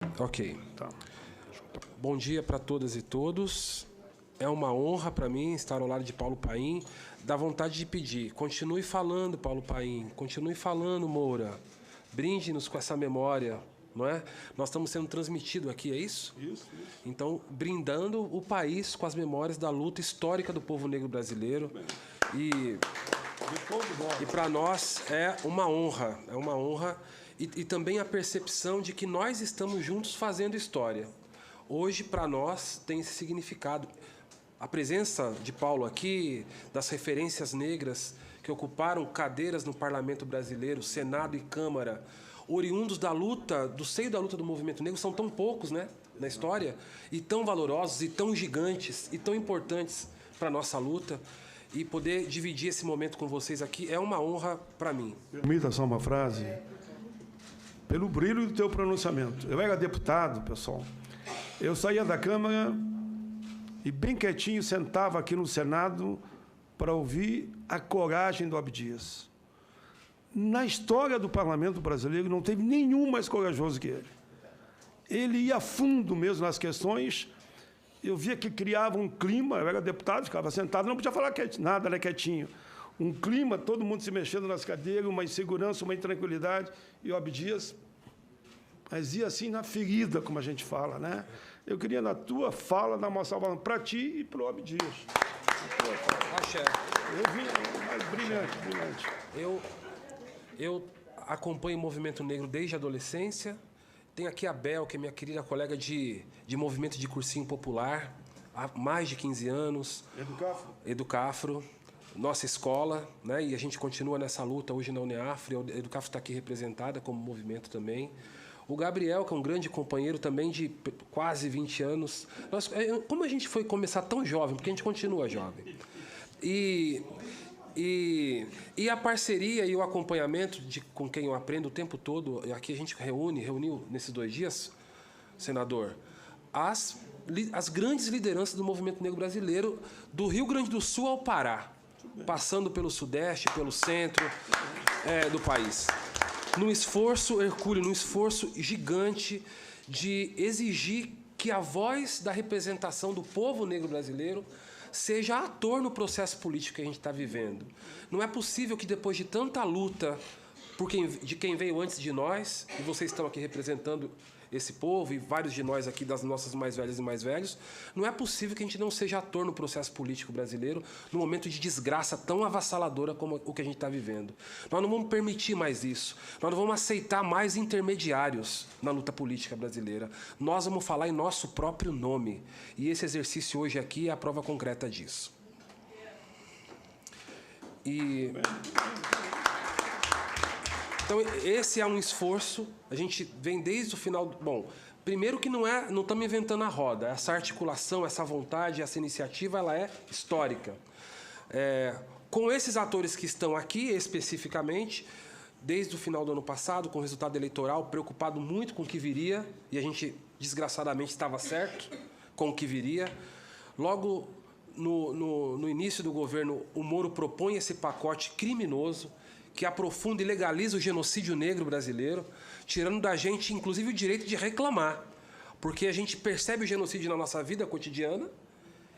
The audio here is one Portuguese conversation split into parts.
Ok. Tá. Bom dia para todas e todos. É uma honra para mim estar ao lado de Paulo Paim. Dá vontade de pedir, continue falando, Paulo Paim, continue falando, Moura. Brinde-nos com essa memória, não é? Nós estamos sendo transmitidos aqui, é isso? Isso. Então, brindando o país com as memórias da luta histórica do povo negro brasileiro. E para nós é uma honra, e também a percepção de que nós estamos juntos fazendo história. Hoje, para nós, tem esse significado. A presença de Paulo aqui, das referências negras que ocuparam cadeiras no Parlamento Brasileiro, Senado e Câmara, oriundos da luta, do seio da luta do movimento negro, são tão poucos, né, na história, e tão valorosos, e tão gigantes, e tão importantes para a nossa luta. E poder dividir esse momento com vocês aqui é uma honra para mim. Permita só uma frase. Pelo brilho do teu pronunciamento. Eu era deputado, pessoal. Eu saía da Câmara e bem quietinho sentava aqui no Senado para ouvir a coragem do Abdias. Na história do parlamento brasileiro não teve nenhum mais corajoso que ele. Ele ia a fundo mesmo nas questões. Eu via que criava um clima, eu era deputado, ficava sentado, não podia falar nada, era quietinho. Um clima, todo mundo se mexendo nas cadeiras, uma insegurança, uma intranquilidade. E o Abdias, mas ia assim na ferida, como a gente fala, né? Eu queria, na tua fala, dar uma salva para ti e para o Abdias. Axé. Eu vinha mais brilhante. Eu acompanho o movimento negro desde a adolescência. Tem aqui a Bel, que é minha querida colega de movimento de cursinho popular, há mais de 15 anos. Educafro, nossa escola, né? E a gente continua nessa luta hoje na Uneafro. A Educafro está aqui representada como movimento também. O Gabriel, que é um grande companheiro também de quase 20 anos. Como a gente foi começar tão jovem? Porque a gente continua jovem. E a parceria e o acompanhamento com quem eu aprendo o tempo todo, aqui a gente reuniu nesses 2 dias, senador, as grandes lideranças do movimento negro brasileiro, do Rio Grande do Sul ao Pará, passando pelo Sudeste, pelo centro do país. Num esforço hercúleo, num esforço gigante de exigir que a voz da representação do povo negro brasileiro seja ator no processo político que a gente está vivendo. Não é possível que depois de tanta luta de quem veio antes de nós, e vocês estão aqui representando esse povo, e vários de nós aqui das nossas mais velhas e mais velhos, não é possível que a gente não seja ator no processo político brasileiro num momento de desgraça tão avassaladora como o que a gente está vivendo. Nós não vamos permitir mais isso. Nós não vamos aceitar mais intermediários na luta política brasileira. Nós vamos falar em nosso próprio nome. E esse exercício hoje aqui é a prova concreta disso. Então, esse é um esforço, a gente vem desde o final... Bom, primeiro que não estamos inventando a roda, essa articulação, essa vontade, essa iniciativa, ela é histórica. Com esses atores que estão aqui, especificamente, desde o final do ano passado, com o resultado eleitoral, preocupado muito com o que viria, e a gente, desgraçadamente, estava certo com o que viria. Logo, no início do governo, o Moro propõe esse pacote criminoso, que aprofunda e legaliza o genocídio negro brasileiro, tirando da gente, inclusive, o direito de reclamar. Porque a gente percebe o genocídio na nossa vida cotidiana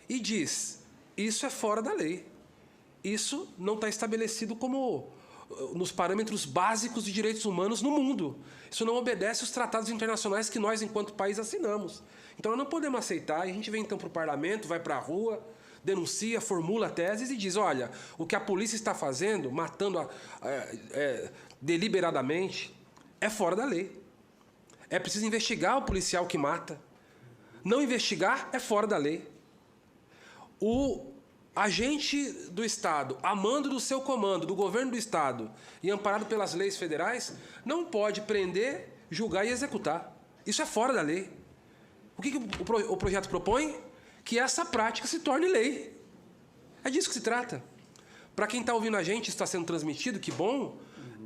e diz, isso é fora da lei. Isso não está estabelecido como nos parâmetros básicos de direitos humanos no mundo. Isso não obedece aos tratados internacionais que nós, enquanto país, assinamos. Então, nós não podemos aceitar, e a gente vem, então, para o parlamento, vai para a rua, denuncia, formula teses e diz, olha, o que a polícia está fazendo, matando deliberadamente, é fora da lei. É preciso investigar o policial que mata. Não investigar é fora da lei. O agente do Estado, a mando do seu comando, do governo do Estado, e amparado pelas leis federais, não pode prender, julgar e executar. Isso é fora da lei. O que o projeto propõe? Que essa prática se torne lei. É disso que se trata. Para quem está ouvindo a gente, está sendo transmitido, que bom,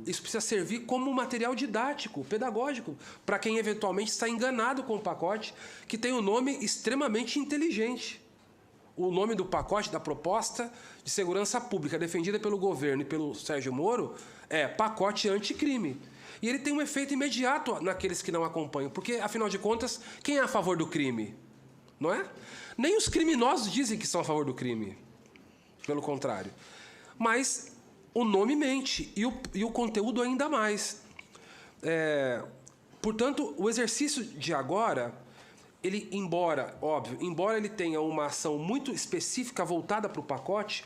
isso precisa servir como material didático, pedagógico, para quem eventualmente está enganado com o pacote, que tem um nome extremamente inteligente. O nome do pacote, da proposta de segurança pública defendida pelo governo e pelo Sérgio Moro, é pacote anticrime. E ele tem um efeito imediato naqueles que não acompanham, porque, afinal de contas, quem é a favor do crime? Não é? Nem os criminosos dizem que são a favor do crime. Pelo contrário. Mas o nome mente, e o conteúdo ainda mais. Portanto, o exercício de agora, ele, embora ele tenha uma ação muito específica voltada para o pacote,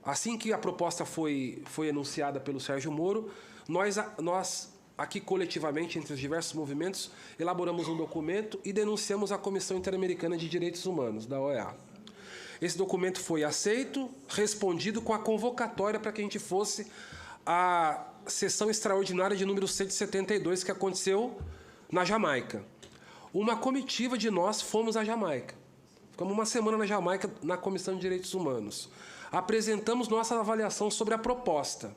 assim que a proposta foi enunciada pelo Sérgio Moro, nós aqui coletivamente, entre os diversos movimentos, elaboramos um documento e denunciamos a Comissão Interamericana de Direitos Humanos, da OEA. Esse documento foi aceito, respondido com a convocatória para que a gente fosse à sessão extraordinária de número 172, que aconteceu na Jamaica. Uma comitiva de nós fomos à Jamaica. Ficamos uma semana na Jamaica, na Comissão de Direitos Humanos. Apresentamos nossa avaliação sobre a proposta.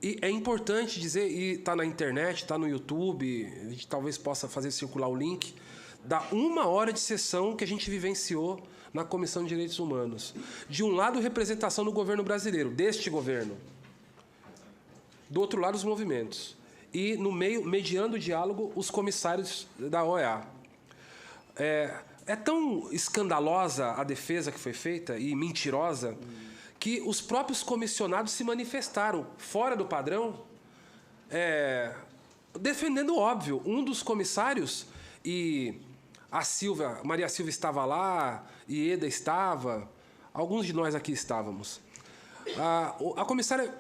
E é importante dizer, e está na internet, está no YouTube, a gente talvez possa fazer circular o link, da 1 hora de sessão que a gente vivenciou na Comissão de Direitos Humanos. De um lado, representação do governo brasileiro, deste governo. Do outro lado, os movimentos. E, no meio, mediando o diálogo, os comissários da OEA. É tão escandalosa a defesa que foi feita e mentirosa que os próprios comissionados se manifestaram fora do padrão, defendendo o óbvio. Um dos comissários, e Maria Silva estava lá, Ieda estava, alguns de nós aqui estávamos. A comissária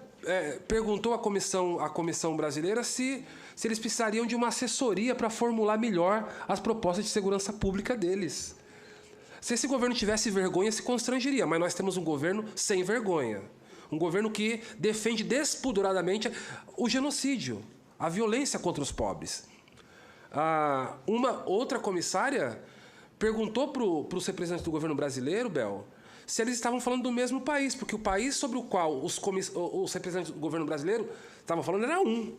perguntou à comissão brasileira se eles precisariam de uma assessoria para formular melhor as propostas de segurança pública deles. Se esse governo tivesse vergonha, se constrangeria, mas nós temos um governo sem vergonha. Um governo que defende despudoradamente o genocídio, a violência contra os pobres. Uma outra comissária perguntou para os representantes do governo brasileiro, Bel, se eles estavam falando do mesmo país, porque o país sobre o qual os representantes do governo brasileiro estavam falando era um.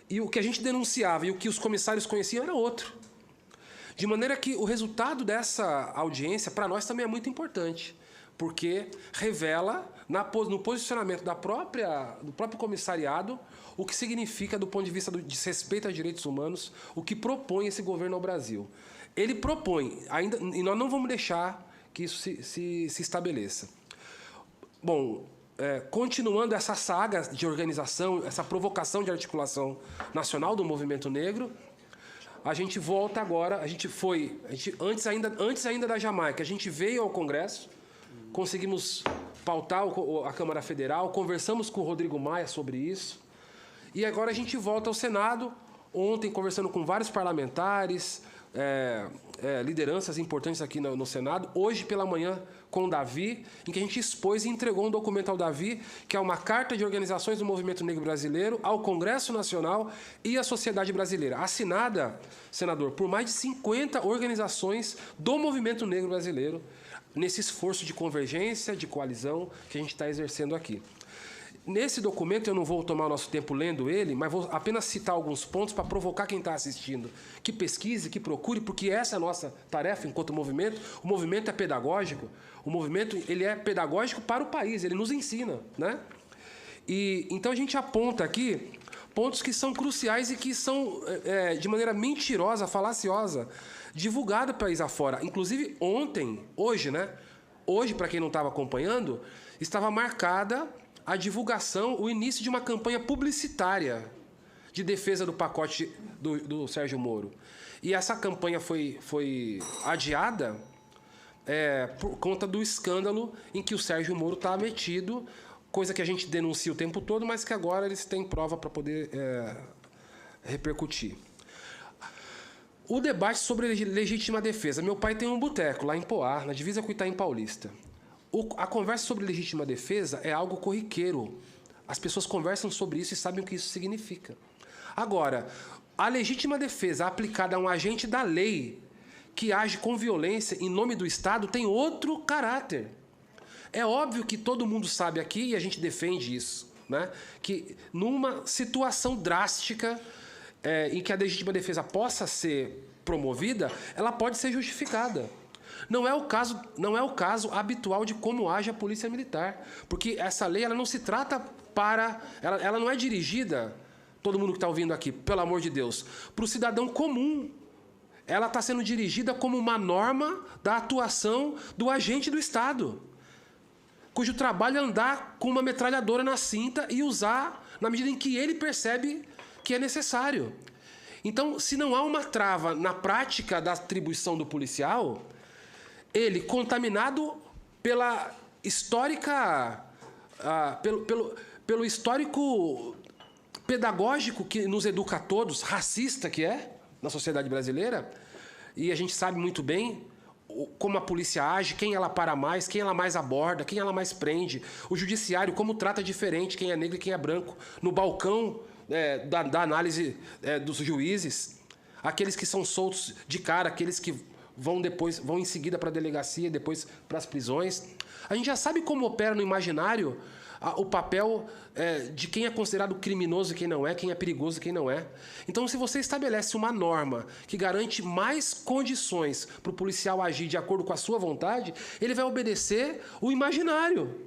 E o que a gente denunciava e o que os comissários conheciam era outro. De maneira que o resultado dessa audiência, para nós, também é muito importante, porque revela, no posicionamento do próprio comissariado, o que significa, do ponto de vista do desrespeito aos direitos humanos, o que propõe esse governo ao Brasil. Ele propõe, ainda, e nós não vamos deixar que isso se estabeleça. Bom, continuando essa saga de organização, essa provocação de articulação nacional do movimento negro, a gente volta agora, antes ainda da Jamaica, a gente veio ao Congresso, conseguimos pautar a Câmara Federal, conversamos com o Rodrigo Maia sobre isso, e agora a gente volta ao Senado, ontem conversando com vários parlamentares, lideranças importantes aqui no Senado, hoje pela manhã com o Davi, em que a gente expôs e entregou um documento ao Davi, que é uma carta de organizações do movimento negro brasileiro ao Congresso Nacional e à sociedade brasileira, assinada, senador, por mais de 50 organizações do movimento negro brasileiro, nesse esforço de convergência, de coalizão que a gente está exercendo aqui. Nesse documento, eu não vou tomar o nosso tempo lendo ele, mas vou apenas citar alguns pontos para provocar quem está assistindo. Que pesquise, que procure, porque essa é a nossa tarefa enquanto movimento. O movimento é pedagógico. O movimento ele é pedagógico para o país, ele nos ensina, né? E então a gente aponta aqui pontos que são cruciais e que são, de maneira mentirosa, falaciosa, divulgada país afora. Inclusive, hoje, né? Hoje, para quem não estava acompanhando, estava marcada a divulgação, o início de uma campanha publicitária de defesa do pacote do Sérgio Moro. E essa campanha foi adiada por conta do escândalo em que o Sérgio Moro está metido, coisa que a gente denuncia o tempo todo, mas que agora eles têm prova para poder repercutir. O debate sobre legítima defesa. Meu pai tem um boteco lá em Poá, na divisa com Itaim Paulista. A conversa sobre legítima defesa é algo corriqueiro. As pessoas conversam sobre isso e sabem o que isso significa. Agora, a legítima defesa aplicada a um agente da lei que age com violência em nome do Estado tem outro caráter. É óbvio que todo mundo sabe aqui, e a gente defende isso, né? Que numa situação drástica em que a legítima defesa possa ser promovida, ela pode ser justificada. Não é o caso habitual de como age a polícia militar, porque essa lei ela não se trata ela não é dirigida todo mundo que está ouvindo aqui, pelo amor de Deus, para o cidadão comum. Ela está sendo dirigida como uma norma da atuação do agente do Estado, cujo trabalho é andar com uma metralhadora na cinta e usar na medida em que ele percebe que é necessário. Então, se não há uma trava na prática da atribuição do policial, ele, contaminado pela histórica, pelo histórico pedagógico que nos educa a todos, racista que é, na sociedade brasileira, e a gente sabe muito bem como a polícia age, quem ela para mais, quem ela mais aborda, quem ela mais prende, o judiciário como trata diferente quem é negro e quem é branco, no balcão da análise dos juízes, aqueles que são soltos de cara, aqueles que vão em seguida para a delegacia, depois para as prisões. A gente já sabe como opera no imaginário o papel de quem é considerado criminoso e quem não é, quem é perigoso e quem não é. Então, se você estabelece uma norma que garante mais condições para o policial agir de acordo com a sua vontade, ele vai obedecer o imaginário.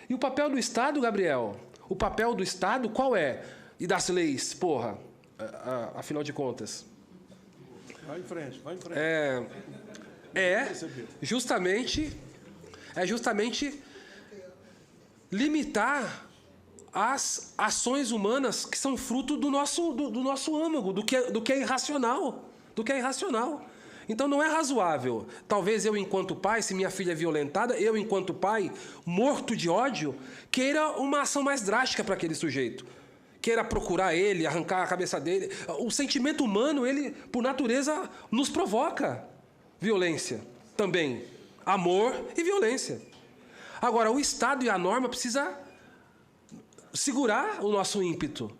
E o papel do Estado, Gabriel? O papel do Estado qual é? E das leis, porra, afinal de contas? Vai em frente, vai em frente. Justamente limitar as ações humanas que são fruto do nosso âmago, do que é irracional. Então, não é razoável. Talvez eu, enquanto pai, se minha filha é violentada, eu, enquanto pai, morto de ódio, queira uma ação mais drástica para aquele sujeito. Queira procurar ele, arrancar a cabeça dele. O sentimento humano, ele, por natureza, nos provoca violência também. Amor e violência. Agora, o Estado e a norma precisam segurar o nosso ímpeto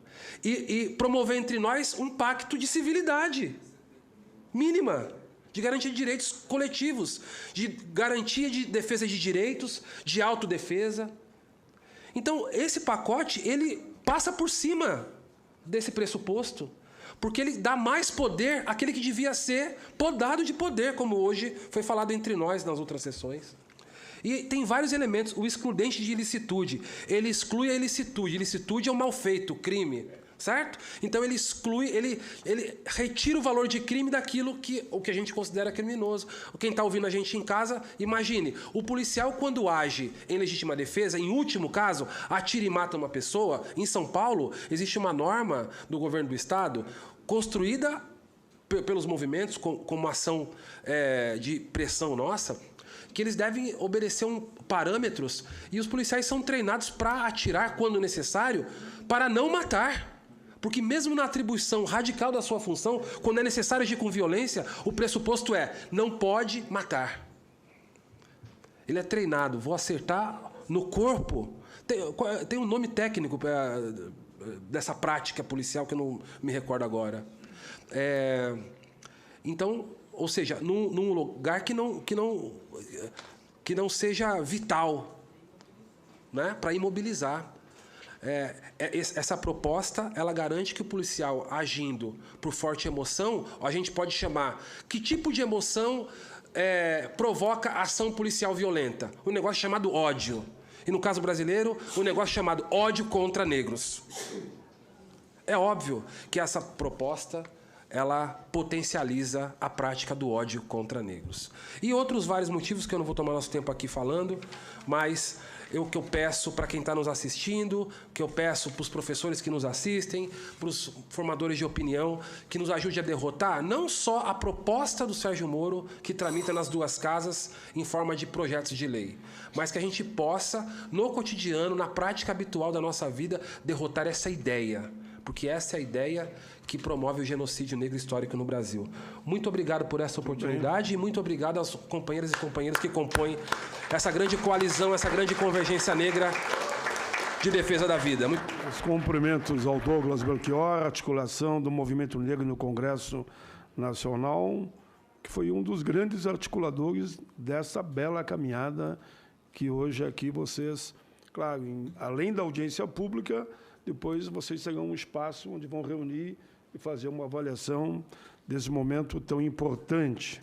e promover entre nós um pacto de civilidade mínima, de garantia de direitos coletivos, de garantia de defesa de direitos, de autodefesa. Então, esse pacote, ele passa por cima desse pressuposto, porque ele dá mais poder àquele que devia ser podado de poder, como hoje foi falado entre nós nas outras sessões. E tem vários elementos. O excludente de ilicitude, ele exclui a ilicitude. Ilicitude é um mal feito, crime, certo? Então ele exclui, ele retira o valor de crime daquilo o que a gente considera criminoso. Quem está ouvindo a gente em casa, imagine, o policial quando age em legítima defesa, em último caso, atira e mata uma pessoa. Em São Paulo, existe uma norma do governo do Estado construída pelos movimentos, como uma ação de pressão nossa, que eles devem obedecer parâmetros e os policiais são treinados para atirar quando necessário, para não matar. Porque mesmo na atribuição radical da sua função, quando é necessário agir com violência, o pressuposto não pode matar. Ele é treinado, vou acertar no corpo. Tem um nome técnico dessa prática policial que eu não me recordo agora. Então, ou seja, num lugar que não seja vital, né, para imobilizar. Essa proposta, ela garante que o policial agindo por forte emoção, a gente pode chamar que tipo de emoção provoca ação policial violenta? Um negócio chamado ódio. E no caso brasileiro, um negócio chamado ódio contra negros. É óbvio que essa proposta ela potencializa a prática do ódio contra negros. E outros vários motivos que eu não vou tomar nosso tempo aqui falando, mas o que eu peço para quem está nos assistindo, o que eu peço para os professores que nos assistem, para os formadores de opinião, que nos ajude a derrotar não só a proposta do Sérgio Moro, que tramita nas duas casas em forma de projetos de lei, mas que a gente possa, no cotidiano, na prática habitual da nossa vida, derrotar essa ideia. Porque essa é a ideia que promove o genocídio negro histórico no Brasil. Muito obrigado por essa oportunidade e muito obrigado aos companheiras e companheiros que compõem essa grande coalizão, essa grande convergência negra de defesa da vida. Os cumprimentos ao Douglas Belchior, articulação do Movimento Negro no Congresso Nacional, que foi um dos grandes articuladores dessa bela caminhada que hoje aqui vocês, claro, além da audiência pública, depois vocês terão um espaço onde vão reunir e fazer uma avaliação desse momento tão importante.